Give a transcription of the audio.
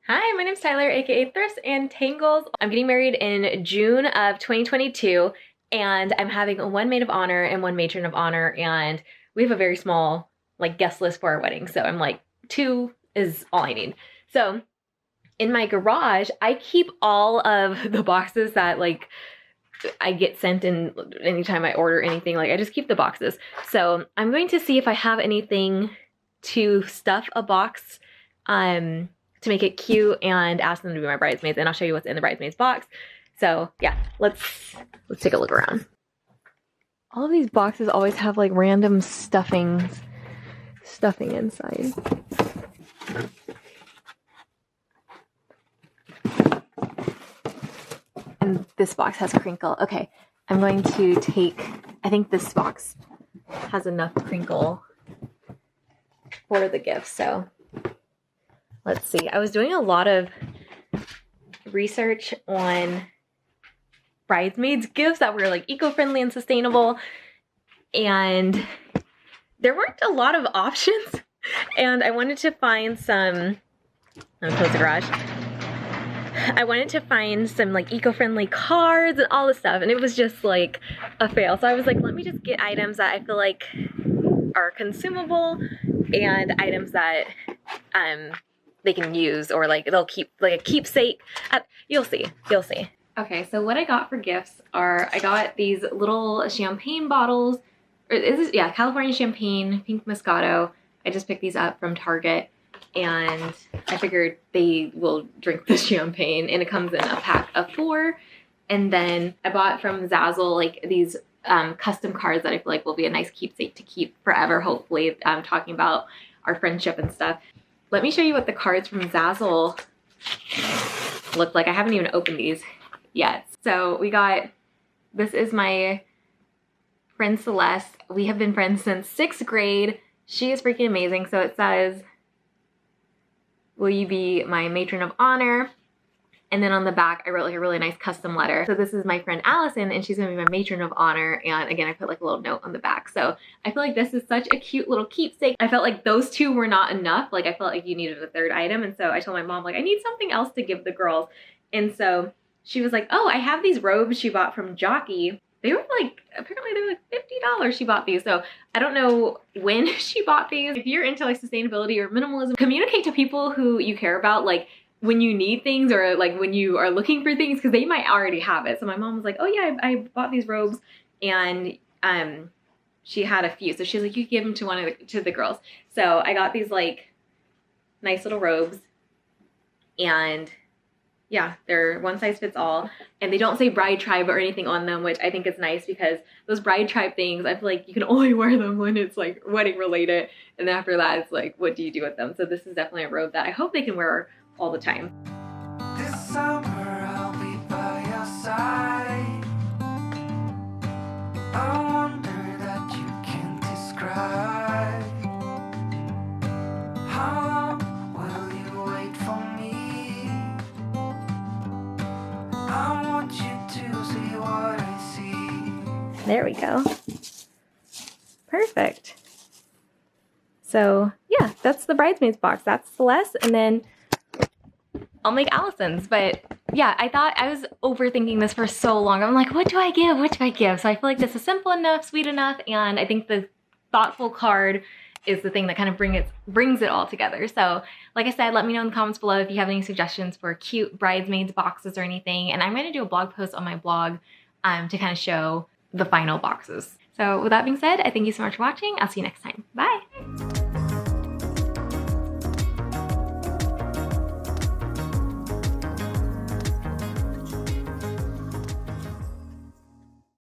Hi, my name's Tyler, aka Thrifts and Tangles. I'm getting married in June of 2022, and I'm having one maid of honor and one matron of honor, and we have a very small guest list for our wedding. So I'm like, 2 is all I need. So in my garage, I keep all of the boxes that I get sent in anytime I order anything. I just keep the boxes. So I'm going to see if I have anything to stuff a box to make it cute and ask them to be my bridesmaids, and I'll show you what's in the bridesmaids box. So yeah, let's take a look around. All of these boxes always have random stuffing inside. And this box has crinkle. Okay, I'm going to take, I think this box has enough crinkle for the gift, so let's see. I was doing a lot of research on bridesmaids gifts that were eco-friendly and sustainable, and there weren't a lot of options, and I wanted to find some, I'm gonna close the garage. I wanted to find some eco-friendly cards and all this stuff, and it was just a fail. So I was like, let me just get items that I feel like are consumable and items that they can use, or they'll keep a keepsake. You'll see. Okay, so what I got for gifts are, I got these little champagne bottles. California champagne, pink Moscato. I just picked these up from Target, and I figured they will drink the champagne, and it comes in a pack of 4. And then I bought from Zazzle these custom cards that I feel like will be a nice keepsake to keep forever, hopefully. I'm talking about our friendship and stuff. Let me show you what the cards from Zazzle look like. I haven't even opened these yet. So we got, this is my friend Celeste. We have been friends since 6th grade. She is freaking amazing. So it says, will you be my matron of honor? And then on the back, I wrote a really nice custom letter. So this is my friend Allison, and she's gonna be my matron of honor. And again, I put a little note on the back. So I feel like this is such a cute little keepsake. I felt like those 2 were not enough. I felt like you needed a 3rd item. And so I told my mom, I need something else to give the girls. And so she was like, oh, I have these robes she bought from Jockey. They were apparently they were $50 she bought these. So I don't know when she bought these. If you're into sustainability or minimalism, communicate to people who you care about, when you need things, or when you are looking for things, because they might already have it. So my mom was like, oh yeah, I bought these robes, and she had a few. So she's like, you give them to the girls. So I got these nice little robes, and yeah, they're one size fits all, and they don't say bride tribe or anything on them, which I think is nice, because those bride tribe things, I feel like you can only wear them when it's wedding related, and then after that it's what do you do with them? So this is definitely a robe that I hope they can wear all the time. This summer I'll be by your side. A wonder that you can't describe. How long will you wait for me? I want you to see what I see. There we go. Perfect. So yeah, that's the bridesmaids box. That's Celeste, and then I'll make Allison's. But yeah, I thought, I was overthinking this for so long. I'm like, what do I give? What do I give? So I feel like this is simple enough, sweet enough, and I think the thoughtful card is the thing that kind of brings it all together. So like I said, let me know in the comments below if you have any suggestions for cute bridesmaids boxes or anything. And I'm going to do a blog post on my blog to kind of show the final boxes. So with that being said, I thank you so much for watching. I'll see you next time. Bye.